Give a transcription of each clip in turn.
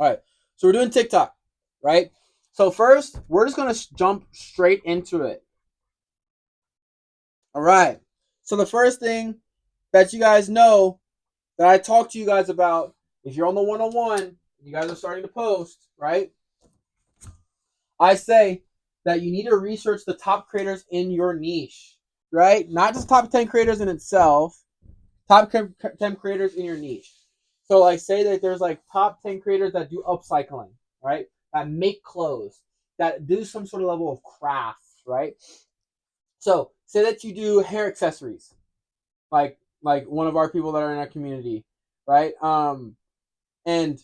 All right. So we're doing TikTok, right? So first, we're just gonna jump straight into it. All right. So the first thing that you guys know that I talked to you guys about, if you're on the 101, you guys are starting to post, right? I say that you need to research the top creators in your niche, right? Not just top 10 creators in itself, top 10 creators in your niche. So, like, say that there's like top 10 creators that do upcycling, right? That make clothes, that do some sort of level of craft, right? So, say that you do hair accessories, like one of our people that are in our community, right? And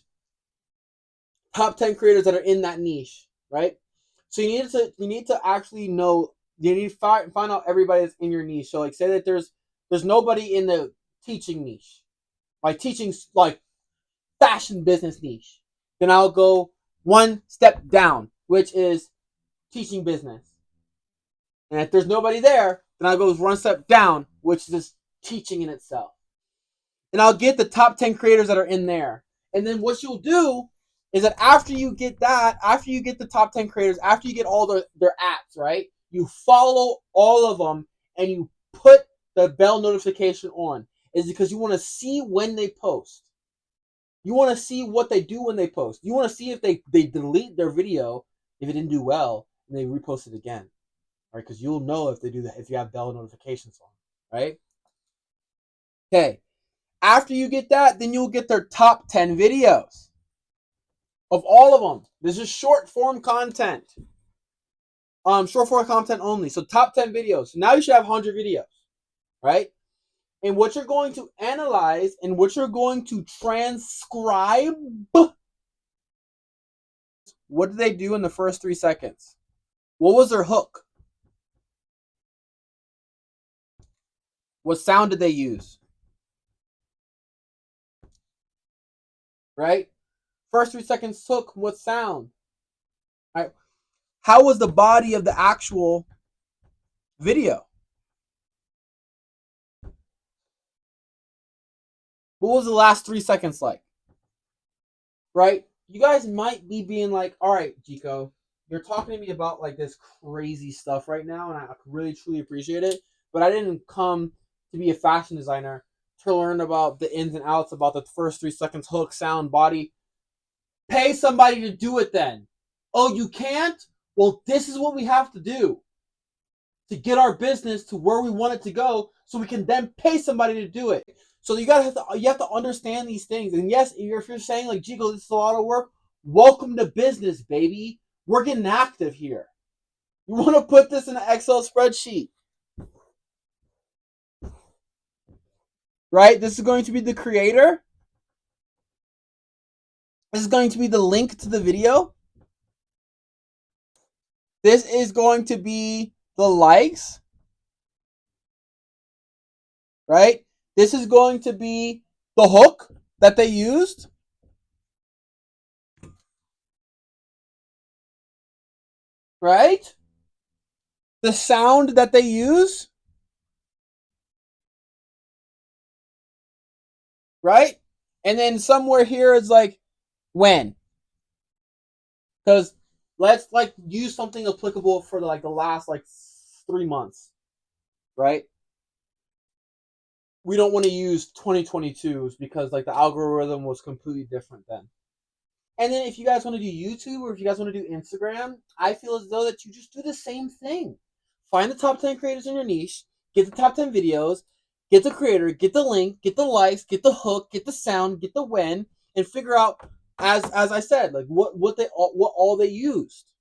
top 10 creators that are in that niche, right? So you need to actually know, you need to find out everybody that's in your niche. So like say that there's nobody in the teaching niche, like teaching like fashion business niche. Then I'll go one step down, which is teaching business. And if there's nobody there, then I'll go one step down, which is teaching in itself. And I'll get the top 10 creators that are in there. And then what you'll do is that after you get that, after you get the top 10 creators, after you get all their apps, right? You follow all of them and you put the bell notification on. Is because you want to see when they post. You want to see what they do when they post. You want to see if they delete their video if it didn't do well and they repost it again. Right? Because you'll know if they do that if you have bell notifications on. Right? Okay. After you get that, then you'll get their top 10 videos of all of them. This is short form content. Short form content only. So top 10 videos. So now you should have 100 videos, right? And what you're going to analyze and what you're going to transcribe, what did they do in the first 3 seconds? What was their hook? What sound did they use? Right? First 3 seconds hook, what sound? Right? How was the body of the actual video? What was the last 3 seconds like? Right? You guys might be being like, all right, Jiko, you're talking to me about like this crazy stuff right now, and I really truly appreciate it. But I didn't come to be a fashion designer to learn about the ins and outs about the first 3 seconds hook, sound, body. Pay somebody to do it then. Oh, you can't? Well, this is what we have to do to get our business to where we want it to go, so we can then pay somebody to do it. So you have to understand these things. And yes, if you're saying like, Jigo, this is a lot of work, welcome to business, baby. We're getting active here. You want to put this in an Excel spreadsheet, right? This is going to be the creator. This is going to be the link to the video. This is going to be the likes, right? This is going to be the hook that they used. Right? The sound that they use. Right? And then somewhere here is like when. Because let's like use something applicable for like the last like 3 months. Right? We don't want to use 2022s because like the algorithm was completely different then. And then if you guys want to do YouTube or if you guys want to do Instagram, I feel as though that you just do the same thing. Find the top 10 creators in your niche, get the top 10 videos, get the creator, get the link, get the likes, get the hook, get the sound, get the when, and figure out as I said, like what all they used.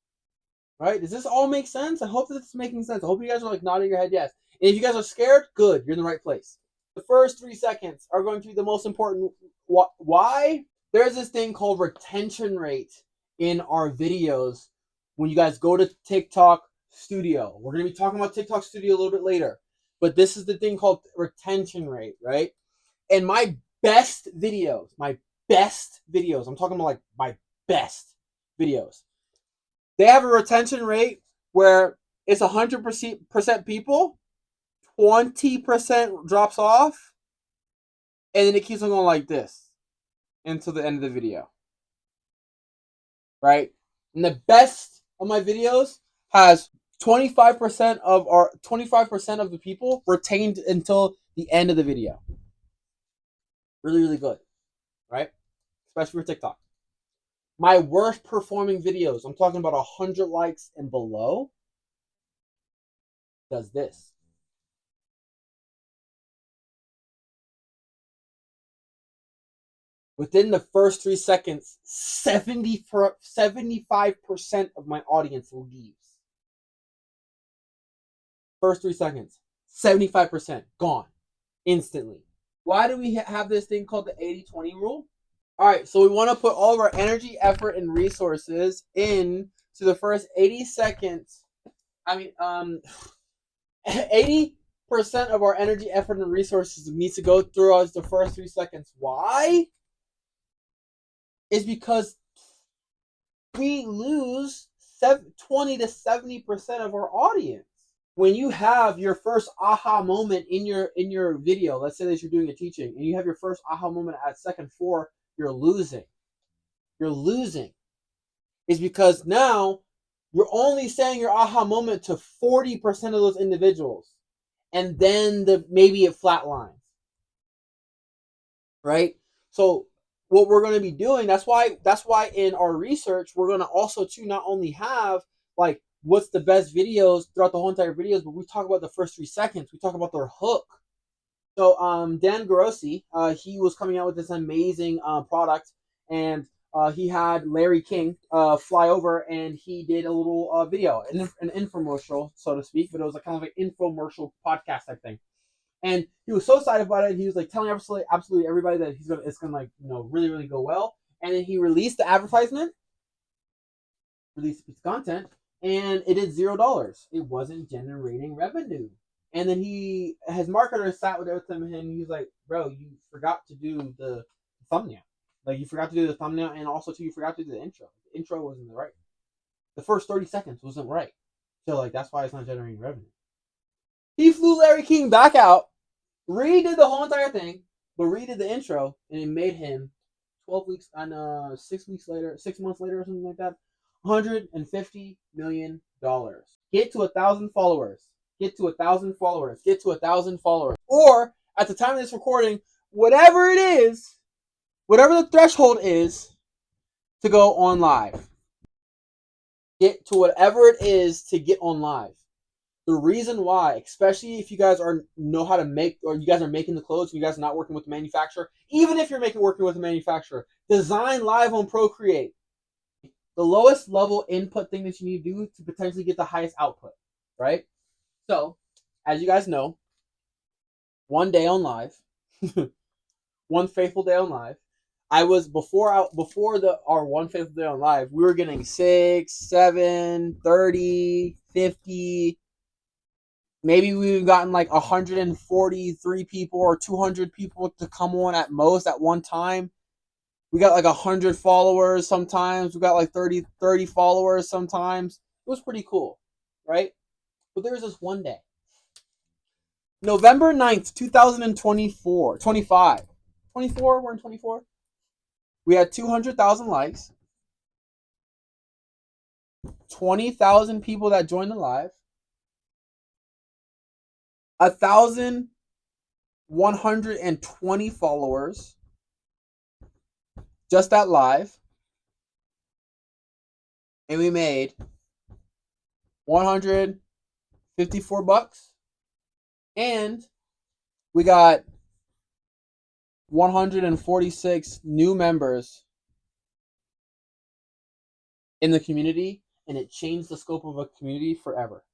Right? Does this all make sense? I hope this is making sense. I hope you guys are like nodding your head yes. And if you guys are scared, good, you're in the right place. The first 3 seconds are going to be the most important. Why? There's this thing called retention rate in our videos when you guys go to TikTok Studio. We're going to be talking about TikTok Studio a little bit later. But this is the thing called retention rate, right? And my best videos, I'm talking about like my best videos, they have a retention rate where it's 100% people, 20% drops off, and then it keeps on going like this until the end of the video. right? And the best of my videos has 25% of the people retained until the end of the video. Really, really good, right? Especially for TikTok. My worst performing videos, I'm talking about 100 likes and below, does this. Within the first 3 seconds, 75% of my audience leaves. First 3 seconds, 75% gone instantly. Why do we have this thing called the 80-20 rule? All right, so we want to put all of our energy, effort, and resources in to the first 80 seconds. 80% of our energy, effort, and resources needs to go through us the first 3 seconds. Why? Is because we lose 20 to 70% of our audience. When you have your first aha moment in your video, let's say that you're doing a teaching, and you have your first aha moment at second 4, you're losing. You're losing. Is because now you're only saying your aha moment to 40% of those individuals, and then maybe it flatlines, right? So what we're going to be doing, that's why in our research we're going to also too not only have like what's the best videos throughout the whole entire videos, but we talk about the first 3 seconds. We talk about their hook. So Dan Grossi, he was coming out with this amazing product, and he had Larry King fly over, and he did a little video, an infomercial, so to speak, but it was like kind of like an infomercial podcast type thing. And he was so excited about it. He was like telling absolutely everybody that it's gonna like really really go well. And then he released the advertisement, released its content, and it did $0. It wasn't generating revenue. And then his marketer sat with him, and he's like, "Bro, you forgot to do the thumbnail. Like you forgot to do the thumbnail, and also too you forgot to do the intro. The intro wasn't right. The first 30 seconds wasn't right. So like that's why it's not generating revenue." He flew Larry King back out, redid the whole entire thing, but redid the intro, and it made him 12 weeks and 6 months later or something like that, $150 million. Get to 1,000 followers. Get to 1,000 followers. Get to 1,000 followers. Or at the time of this recording, whatever it is, whatever the threshold is to go on live. Get to whatever it is to get on live. The reason why, especially if you guys know how to make, or you guys are making the clothes, you guys are not working with the manufacturer, even if you're working with a manufacturer, design live on Procreate. The lowest level input thing that you need to do to potentially get the highest output, right? So, as you guys know, one day on live, one faithful day on live, I was before our one faithful day on live, we were getting 6, 7, 30, 50. Maybe we've gotten like 143 people or 200 people to come on at most at one time. We got like 100 followers sometimes. We got like 30 followers sometimes. It was pretty cool, right? But there was this one day. November 9th, 2024. 25. 24? We're in 24? We had 200,000 likes. 20,000 people that joined the live. 1,120 followers. Just that live. And we made $154. And we got 146 new members in the community, and it changed the scope of a community forever.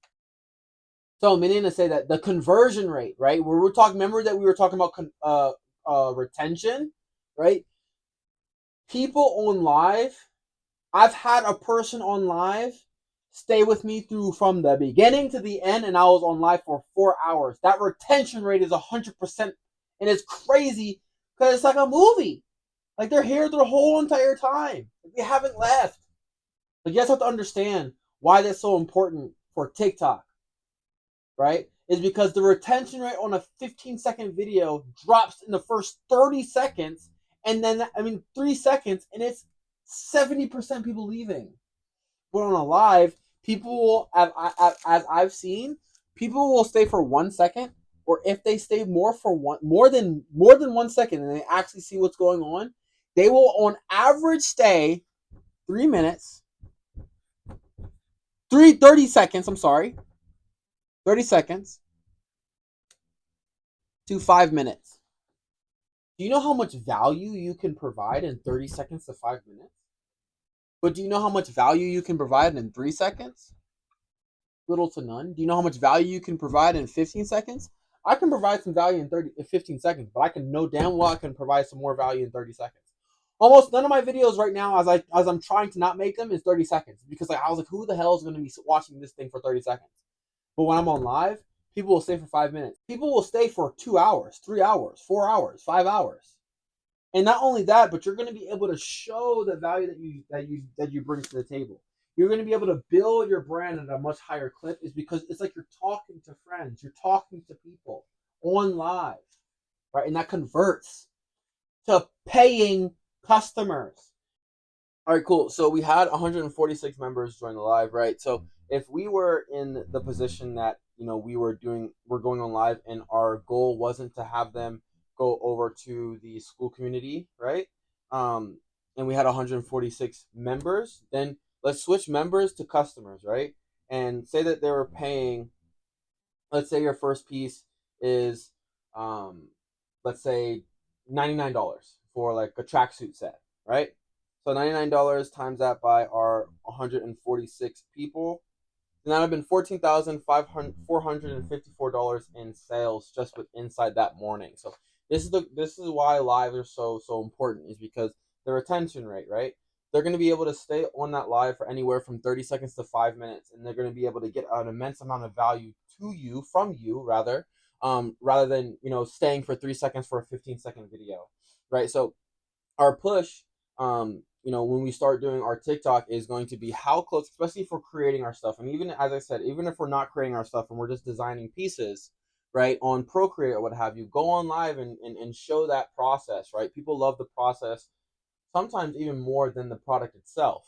So I'm meaning to say that the conversion rate, right? Where we're talking, remember that we were talking about retention, right? People on live, I've had a person on live stay with me through from the beginning to the end, and I was on live for 4 hours. That retention rate is 100%, and it's crazy because it's like a movie. Like they're here the whole entire time. They haven't left. But you guys have to understand why that's so important for TikTok, right? Is because the retention rate on a 15-second video drops in the first 30 seconds, and then 3 seconds, and it's 70% people leaving. But on a live, people will, as I've seen, people will stay for 1 second, or if they stay more than 1 second, and they actually see what's going on, they will on average stay 3 minutes, 30 seconds. I'm sorry, 30 seconds to 5 minutes. Do you know how much value you can provide in 30 seconds to 5 minutes? But do you know how much value you can provide in 3 seconds? Little to none. Do you know how much value you can provide in 15 seconds? I can provide some value in 15 seconds, but I can know damn well I can provide some more value in 30 seconds. Almost none of my videos right now, as I'm trying to not make them, is 30 seconds, because I was like, who the hell is going to be watching this thing for 30 seconds? But when I'm on live, people will stay for 5 minutes. People will stay for 2 hours, 3 hours, 4 hours, 5 hours. And not only that, but you're going to be able to show the value that you bring to the table. You're going to be able to build your brand at a much higher clip, is because it's like you're talking to friends, you're talking to people on live, right? And that converts to paying customers. All right, cool. So we had 146 members join the live, right? So if we were in the position that, we're going on live, and our goal wasn't to have them go over to the school community, right? And we had 146 members, then let's switch members to customers, right? And say that they were paying, let's say your first piece is, let's say $99 for like a tracksuit set, right? So $99 times that by our 146 people, and that would have been $14,454 in sales just with inside that morning. So this is why lives are so important, is because the retention rate, right? They're going to be able to stay on that live for anywhere from 30 seconds to 5 minutes, and they're going to be able to get an immense amount of value from you rather than staying for 3 seconds for a 15-second video, right? So our push, when we start doing our TikTok, is going to be how close, especially for creating our stuff. And even, as I said, even if we're not creating our stuff and we're just designing pieces, right, on Procreate or what have you, go on live and show that process, right? People love the process, sometimes even more than the product itself,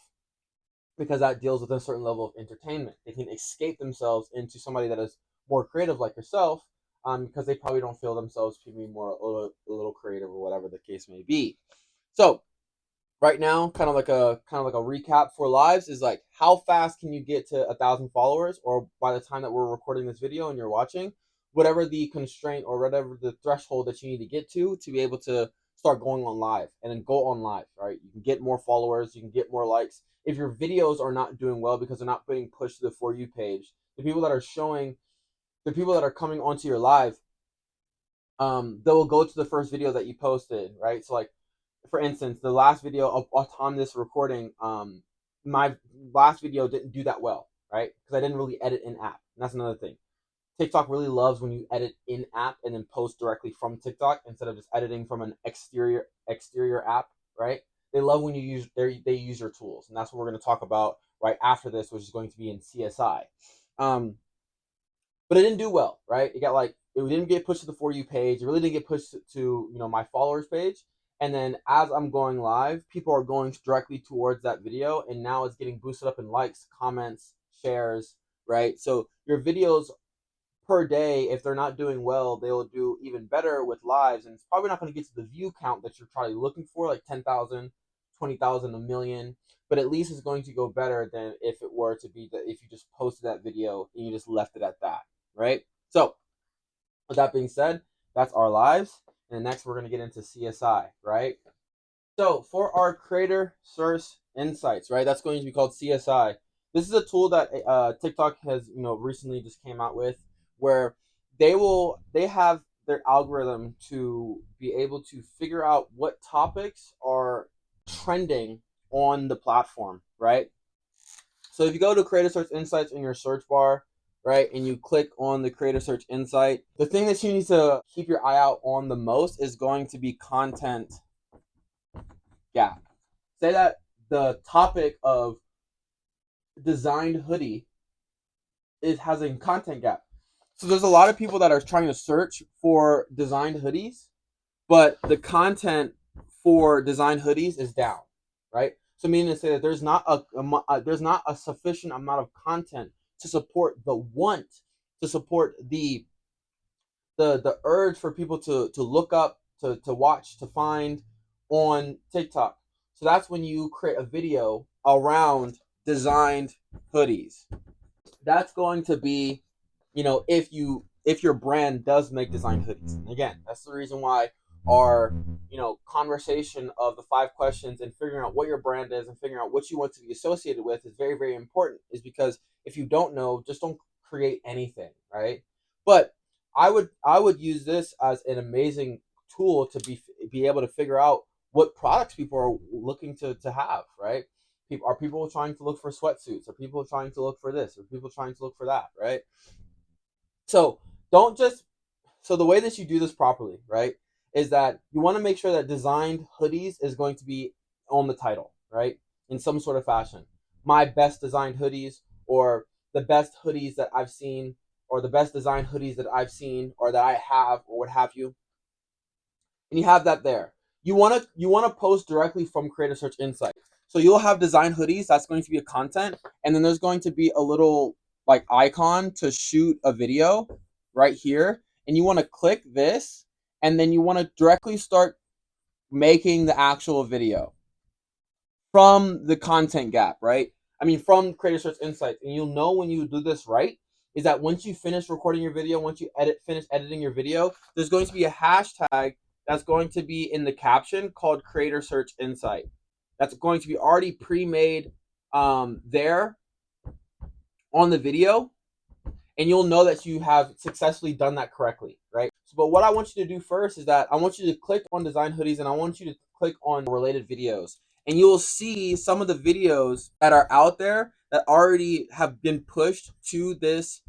because that deals with a certain level of entertainment. They can escape themselves into somebody that is more creative like yourself, because they probably don't feel themselves to be more a little creative, or whatever the case may be. So right now, kind of like a recap for lives is like, how fast can you get to 1,000 followers, or by the time that we're recording this video and you're watching, whatever the constraint or whatever the threshold that you need to get to be able to start going on live, and then go on live, right? You can get more followers, you can get more likes. If your videos are not doing well because they're not being pushed to the For You page, the people that are coming onto your live, they will go to the first video that you posted, right? So like, for instance, the last video on this recording, my last video didn't do that well, right? Because I didn't really edit in app. And that's another thing. TikTok really loves when you edit in app and then post directly from TikTok instead of just editing from an exterior app, right? They love when they use your tools, and that's what we're going to talk about right after this, which is going to be in CSI. But it didn't do well, right? It didn't get pushed to the For You page. It really didn't get pushed to my followers page. And then as I'm going live, people are going directly towards that video, and now it's getting boosted up in likes, comments, shares, right? So your videos per day, if they're not doing well, they will do even better with lives, and it's probably not going to get to the view count that you're probably looking for, like 10,000, 20,000, a million, but at least it's going to go better than if it were to be that if you just posted that video and you just left it at that, right? So with that being said, that's our lives. And next we're going to get into CSI, right? So for our creator source insights, right, that's going to be called CSI. This is a tool that TikTok has recently just came out with, where they have their algorithm to be able to figure out what topics are trending on the platform, right? So if you go to Creator Search Insights in your search bar, right, and you click on the Creator Search Insight, the thing that you need to keep your eye out on the most is going to be content gap. Say that the topic of designed hoodie has a content gap. So there's a lot of people that are trying to search for designed hoodies, but the content for designed hoodies is down, right? So meaning to say that there's not a sufficient amount of content to support the want, to support the urge for people to look up, to watch, to find on TikTok. So that's when you create a video around designed hoodies. That's going to be, if your brand does make design hoodies. And again, that's the reason why our conversation of the 5 questions and figuring out what your brand is and figuring out what you want to be associated with is very, very important. Is because if you don't know, just don't create anything, right? But I would use this as an amazing tool to be able to figure out what products people are looking to have, right? Are people trying to look for sweatsuits? Are people trying to look for this? Are people trying to look for that? Right. So don't just so the way that you do this properly, right, is that you want to make sure that designed hoodies is going to be on the title, right, in some sort of fashion. My best designed hoodies, or the best hoodies that I've seen, or the best designed hoodies that I've seen, or that I have, or what have you, and you have that there. You want to post directly from Creator Search Insight. So you'll have design hoodies. That's going to be a content, and then there's going to be a little like icon to shoot a video right here, and you want to click this, and then you want to directly start making the actual video from the content gap, right? I mean, from Creator Search Insights, and you'll know when you do this right is that once you finish recording your video, once you finish editing your video, there's going to be a hashtag that's going to be in the caption called Creator Search Insight. That's going to be already pre-made there on the video, and you'll know that you have successfully done that correctly, right? So, but what I want you to do first is that I want you to click on design hoodies, and I want you to click on related videos, and you'll see some of the videos that are out there that already have been pushed to this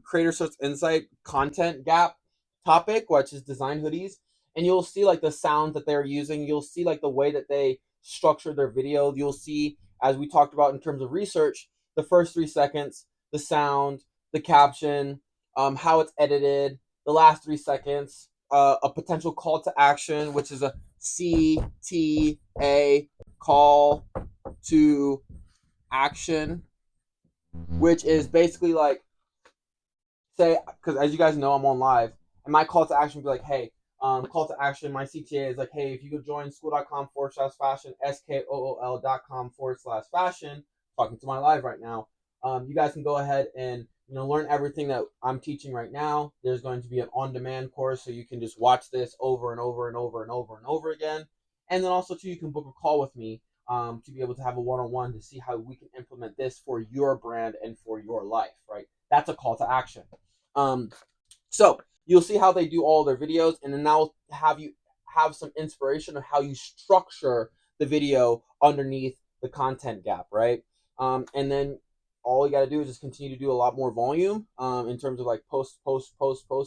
Creator Search Insight content gap topic, which is design hoodies, and you'll see like the sounds that they're using. You'll see like the way that they structure their video. You'll see, as we talked about in terms of research, the first 3 seconds, the sound, the caption, how it's edited, the last 3 seconds, a potential call to action, which is a CTA, call to action, which is basically like, say, because as you guys know, I'm on live, and my call to action would be like, hey, call to action, my CTA is like, hey, if you could join school.com/fashion, skool.com/fashion, talking to my live right now, you guys can go ahead and learn everything that I'm teaching right now. There's going to be an on-demand course, so you can just watch this over and over and over and over and over again. And then also, too, you can book a call with me to be able to have a one-on-one to see how we can implement this for your brand and for your life, right? That's a call to action. So you'll see how they do all their videos, and then now have you have some inspiration of how you structure the video underneath the content gap, right? And then all you got to do is just continue to do a lot more volume in terms of like post,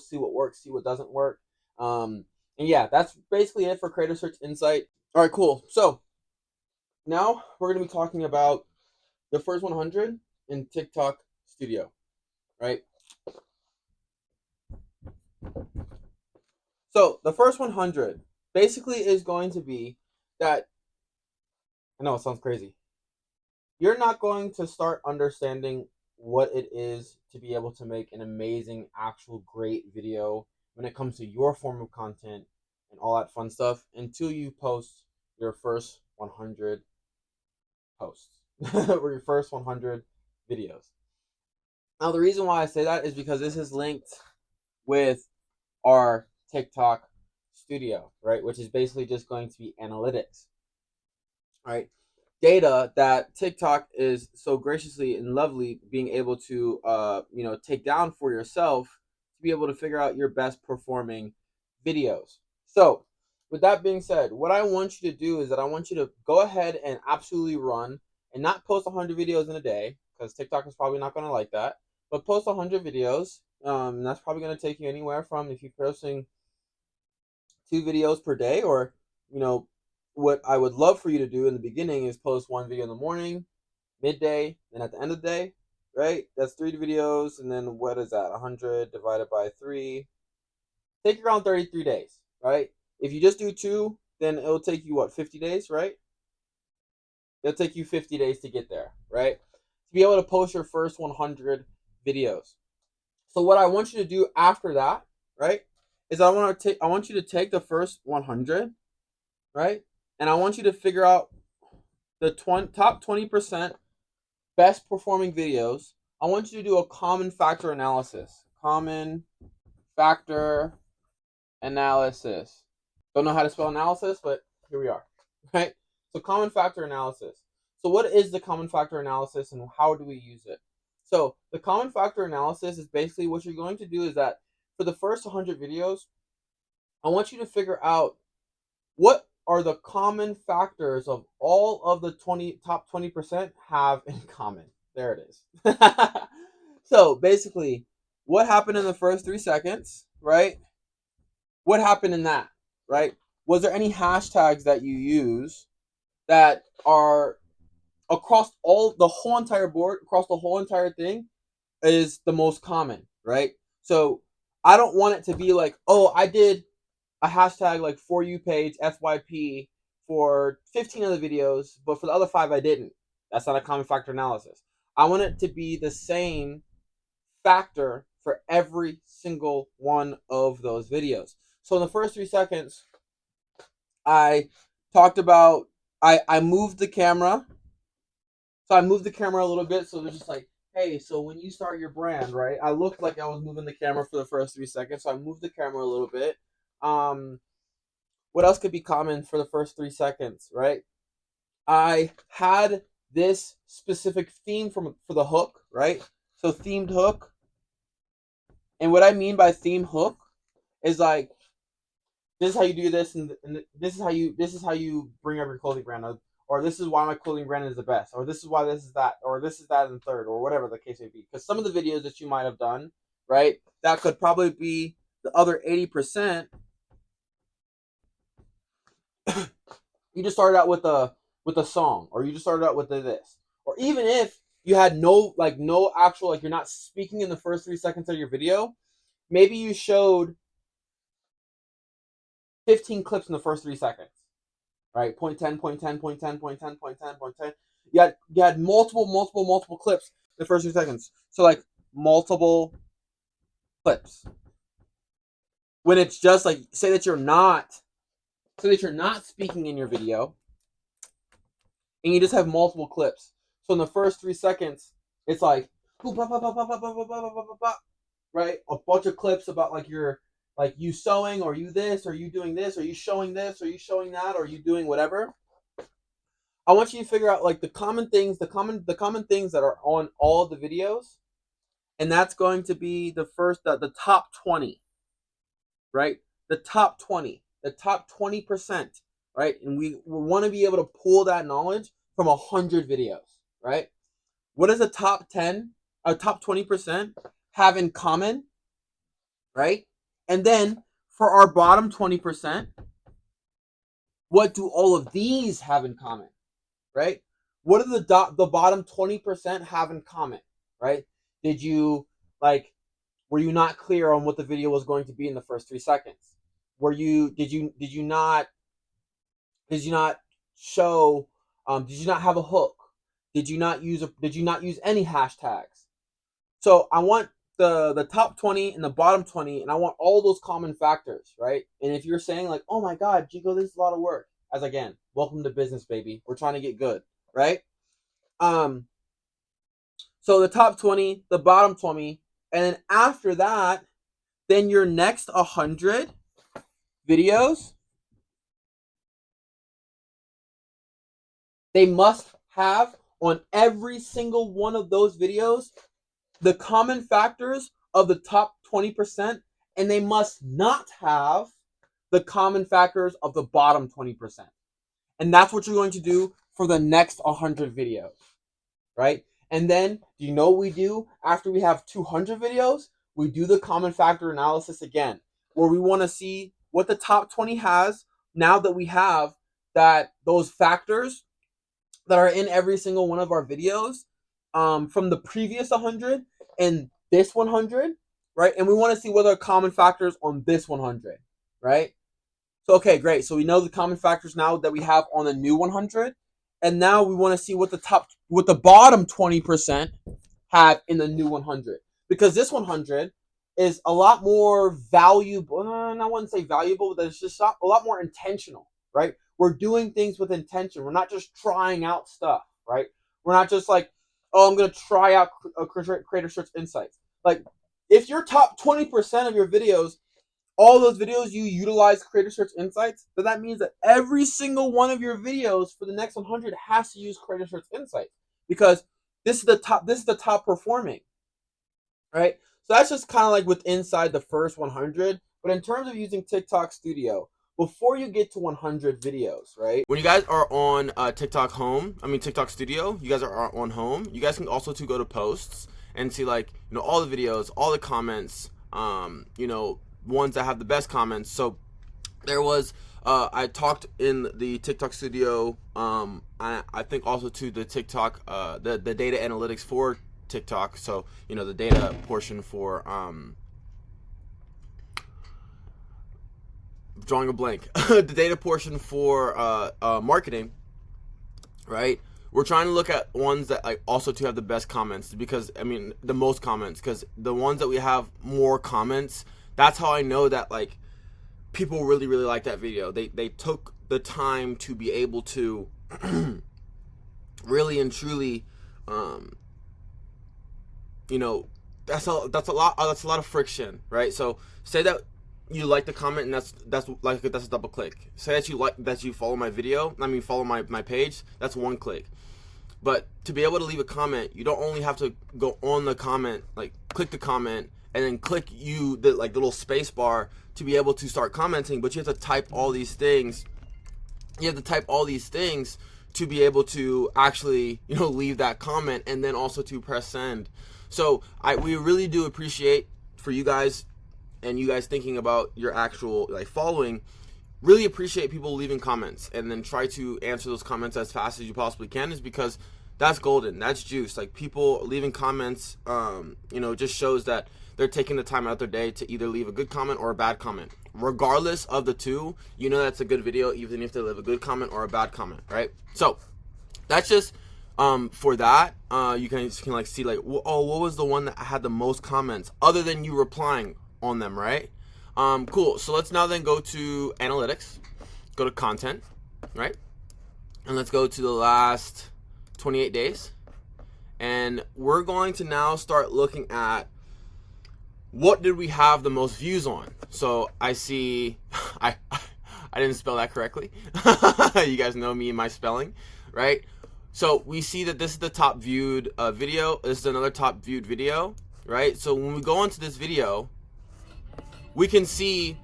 see what works, see what doesn't work. And yeah, that's basically it for Creator Search Insight. All right, cool. So now we're going to be talking about the first 100 in TikTok Studio, right? So the first 100 basically is going to be that, I know it sounds crazy. You're not going to start understanding what it is to be able to make an amazing, actual great video when it comes to your form of content and all that fun stuff until you post your first 100 posts or your first 100 videos. Now, the reason why I say that is because this is linked with our TikTok Studio, right? Which is basically just going to be analytics, right? Data that TikTok is so graciously and lovely being able to, take down for yourself to be able to figure out your best performing videos. So, with that being said, what I want you to do is that I want you to go ahead and absolutely run and not post 100 videos in a day because TikTok is probably not going to like that, but post 100 videos. That's probably going to take you anywhere from, if you're posting 2 videos per day, or what I would love for you to do in the beginning is post 1 video in the morning, midday, and at the end of the day, right? That's 3 videos, and then what is that? 100 divided by 3. Take around 33 days, right? If you just do 2, then it'll take you, what, 50 days, right? It'll take you 50 days to get there, right? To be able to post your first 100 videos. So what I want you to do after that, right, is I want you to take the first 100, right? And I want you to figure out the top 20% best performing videos. I want you to do a common factor analysis. Common factor analysis. Don't know how to spell analysis, but here we are, right? So common factor analysis. So what is the common factor analysis and how do we use it? So the common factor analysis is basically what you're going to do is that for the first 100 videos, I want you to figure out what are the common factors of all of the top 20% have in common. There it is. So basically, what happened in the first 3 seconds, right? What happened in that, right? Was there any hashtags that you use that are across the whole entire board, across the whole entire thing, is the most common, right? So I don't want it to be like, oh, I did a hashtag like for you page FYP for 15 of the videos, but for the other 5 I didn't. That's not a common factor analysis. I want it to be the same factor for every single one of those videos. So in the first 3 seconds, I talked about I moved the camera. So I moved the camera a little bit, so they're just like, hey, so when you start your brand, right? I looked like I was moving the camera for the first 3 seconds, so I moved the camera a little bit. What else could be common for the first 3 seconds, right? I had this specific theme for the hook, right? So themed hook. And what I mean by theme hook is like, this is how you do this, and this is how you bring up your clothing brand, or this is why my clothing brand is the best, or this is why this is that, or this is that in third, or whatever the case may be. Because some of the videos that you might have done, right, that could probably be the other 80%. You just started out with a song, or you just started out with this, or even if you had no actual, like, you're not speaking in the first 3 seconds of your video, maybe you showed 15 clips in the first 3 seconds, right? Point 10, point 10, point 10, point 10, point 10, point 10. You had multiple clips in the first 3 seconds. So like multiple clips. When it's just like, say that you're not speaking in your video, and you just have multiple clips. So in the first 3 seconds, it's like, right? A bunch of clips about like you sewing, or you this, or you doing this, or you showing this, or you showing that, or you doing whatever. I want you to figure out like the common things that are on all of the videos, and that's going to be the top 20, right? The top 20%, right? And we want to be able to pull that knowledge from 100 videos, right? What does the top 20% have in common, right? And then for our bottom 20%, what do all of these have in common, right? What do the bottom 20% have in common, right? Did you were you not clear on what the video was going to be in the first 3 seconds? Did you not show did you not have a hook? Did you not use any hashtags? So I want the top 20 and the bottom 20, and I want all those common factors, right? And if you're saying like, oh my god, Jiko, this is a lot of work, as again, welcome to business, baby. We're trying to get good, right? So the top 20, the bottom 20, and then after that, then your next 100 videos, they must have on every single one of those videos the common factors of the top 20%, and they must not have the common factors of the bottom 20%. And that's what you're going to do for the next 100 videos, right? And then, do you know what we do after we have 200 videos? We do the common factor analysis again, where we want to see what the top 20 has now that we have those factors that are in every single one of our videos from the previous 100 and this 100, right? And we want to see what are common factors on this 100, right? So, okay, great. So we know the common factors now that we have on the new 100. and now we want to see what the bottom 20% have in the new 100, because this 100 is a lot more valuable. I wouldn't say valuable, but it's just a lot more intentional, right? We're doing things with intention. We're not just trying out stuff, right? We're not just like, oh, I'm going to try out Creator Search Insights. Like, if your top 20% of your videos, all those videos you utilize Creator Search Insights, then that means that every single one of your videos for the next 100 has to use Creator Search Insights, because this is the top performing, right? So that's just kind of like with inside the first 100. But in terms of using TikTok Studio, before you get to 100 videos, right? When you guys are on TikTok Studio, you guys are on home. You guys can also go to posts and see, like, all the videos, all the comments, ones that have the best comments. So there was I talked in the TikTok Studio, I think also to the TikTok, the data analytics for TikTok. So, the data portion for, drawing a blank, the data portion for marketing, right? We're trying to look at ones that also to have the best comments, because the most comments, because the ones that we have more comments, that's how I know that people really like that video. They took the time to be able to really and truly, that's a lot of friction, right? So say that you like the comment, and that's a double click. Say that you follow my video, follow my page, that's one click. But to be able to leave a comment, you don't only have to go on the comment, click the comment, and then click the little space bar to be able to start commenting, but you have to type all these things. You have to type all these things to be able to actually, leave that comment, and then also to press send. So we really do appreciate for you guys, and you guys thinking about your actual following. Really appreciate people leaving comments, and then try to answer those comments as fast as you possibly can, is because that's golden. That's juice. People leaving comments, just shows that they're taking the time out of their day to either leave a good comment or a bad comment. Regardless of the two, that's a good video, even if they leave a good comment or a bad comment, right? So that's just for that. You can see what was the one that had the most comments other than you replying on them, right? Cool. So let's now then go to analytics, go to content, right? And let's go to the last 28 days. And we're going to now start looking at what did we have the most views on. So I see, I didn't spell that correctly. You guys know me and my spelling, right? So we see that this is the top viewed video. This is another top viewed video, right? So when we go into this video, we can see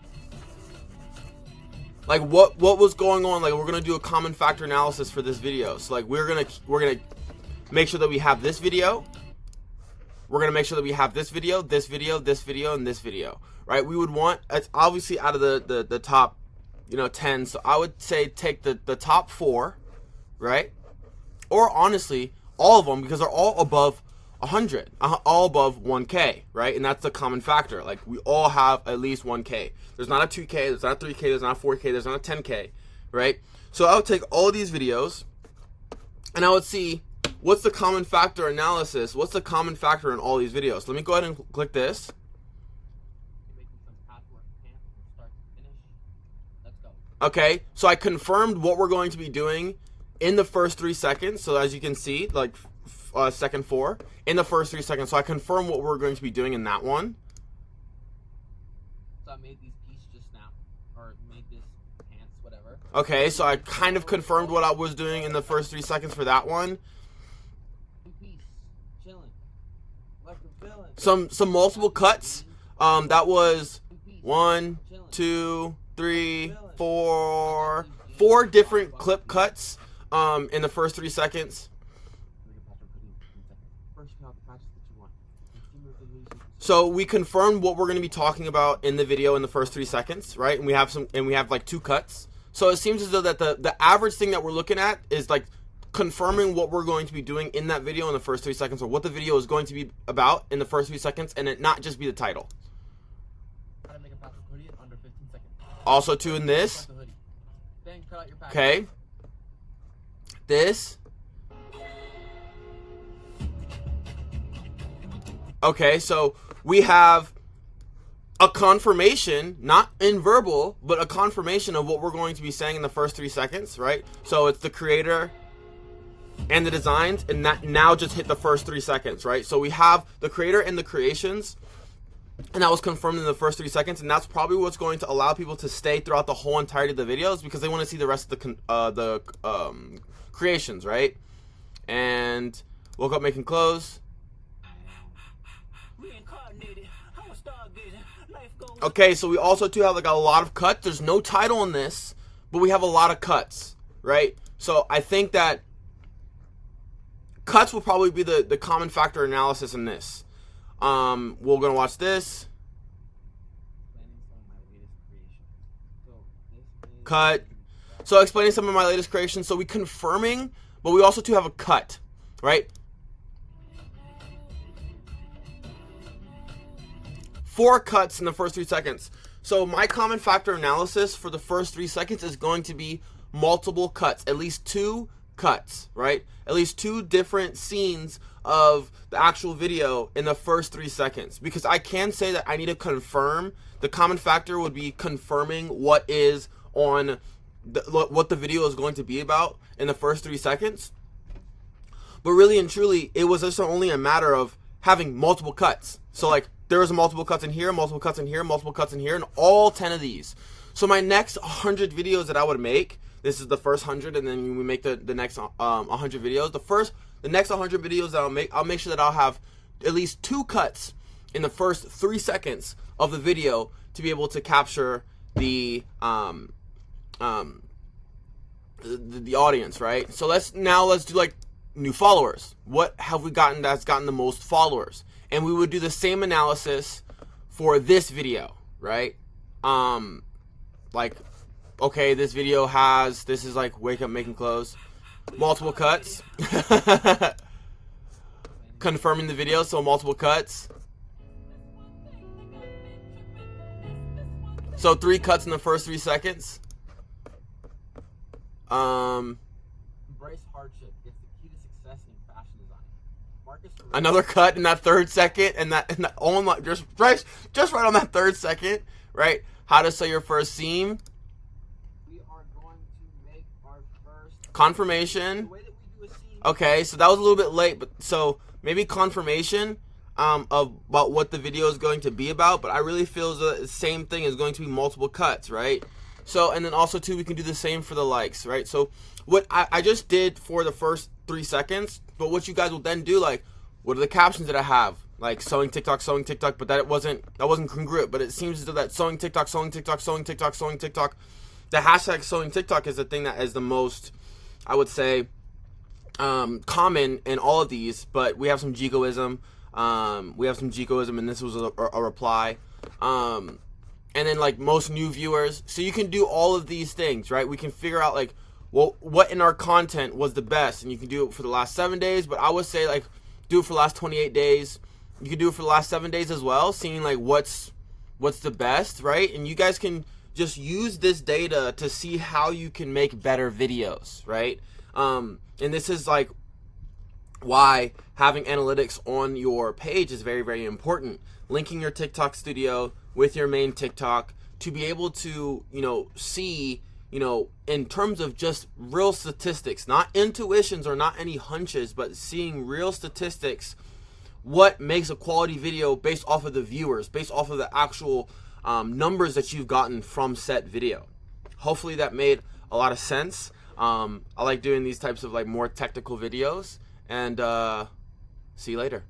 what was going on. We're gonna do a common factor analysis for this video. So we're gonna make sure that we have this video. We're gonna make sure that we have this video, this video, this video, and this video, right? We would want, it's obviously out of the top 10. So I would say take the top 4, right? Or honestly, all of them, because they're all above 100, all above 1K, right? And that's the common factor. We all have at least 1K. There's not a 2K, there's not a 3K, there's not a 4K, there's not a 10K, right? So I would take all these videos, and I would see what's the common factor analysis. What's the common factor in all these videos? Let me go ahead and click this. Okay, so I confirmed what we're going to be doing in the first 3 seconds. So as you can see, second 4 in the first 3 seconds. So I confirm what we're going to be doing in that one. So I made these pieces just now, or made this pants, whatever. Okay, so I kind of confirmed what I was doing in the first 3 seconds for that one. Piece, chilling, like a villain. Some multiple cuts. That was 1, 2, 3, 4 different clip cuts in the first 3 seconds. So we confirmed what we're going to be talking about in the video in the first 3 seconds, right? And we have 2 cuts. So it seems as though that the average thing that we're looking at is confirming what we're going to be doing in that video in the first 3 seconds, or what the video is going to be about in the first 3 seconds, and it not just be the title. How to make a plastic hoodie in under 15 seconds. Also too in this. Okay. this. Okay, so we have a confirmation, not in verbal, but a confirmation of what we're going to be saying in the first 3 seconds, right? So it's the creator and the designs, and that now just hit the first 3 seconds, right? So we have the creator and the creations, and that was confirmed in the first 3 seconds, and that's probably what's going to allow people to stay throughout the whole entirety of the videos, because they want to see the rest of the creations, right? And woke up making clothes. Okay, so we also too have like a lot of cuts. There's no title in this, but we have a lot of cuts, right? So I think that cuts will probably be the common factor analysis in this. We're gonna watch this. Cut. So explaining some of my latest creations. So we confirming, but we also too have a cut, right? 4 cuts in the first 3 seconds. So my common factor analysis for the first 3 seconds is going to be multiple cuts, at least 2 cuts, right? At least 2 different scenes of the actual video in the first 3 seconds, because I can say that I need to confirm. The common factor would be confirming what is on what the video is going to be about in the first 3 seconds. But really and truly, it was just only a matter of having multiple cuts. So like, there was multiple cuts in here, multiple cuts in here, multiple cuts in here, and all 10 of these. So my next 100 videos that I would make, this is the first 100, and then we make the next 100 videos. The next 100 videos that I'll make sure that I'll have at least 2 cuts in the first 3 seconds of the video to be able to capture the audience, right? So let's do like new followers. What have we gotten that's gotten the most followers? And we would do the same analysis for this video, right? Like, okay, this video has, this is like wake up making clothes, multiple cuts, confirming the video, so multiple cuts. So 3 cuts in the first 3 seconds. Embrace hardship. It's the key to success in fashion design. Another cut in that 3rd second, and that oh my, just right on that 3rd second, right? How to sew your first seam. We are going to make our first confirmation. The way that we do a seam. Okay, so that was a little bit late, but so maybe confirmation about what the video is going to be about. But I really feel the same thing is going to be multiple cuts, right? So, and then also too, we can do the same for the likes, right? So what I just did for the first 3 seconds, but what you guys will then do, like, what are the captions that I have? Like sewing TikTok, but that wasn't congruent. But it seems as though that sewing TikTok. The hashtag sewing TikTok is the thing that is the most, I would say, common in all of these. But we have some Jikoism. And this was a reply. And then like most new viewers. So you can do all of these things, right? We can figure out like, well, what in our content was the best, and you can do it for the last 7 days. But I would say like, do it for the last 28 days. You can do it for the last 7 days as well, seeing like what's the best, right? And you guys can just use this data to see how you can make better videos, right? And this is like why having analytics on your page is very, very important. Linking your TikTok studio with your main TikTok to be able to, see, in terms of just real statistics, not intuitions or not any hunches, but seeing real statistics, what makes a quality video based off of the viewers, based off of the actual numbers that you've gotten from set video. Hopefully that made a lot of sense. I like doing these types of like more technical videos, and see you later.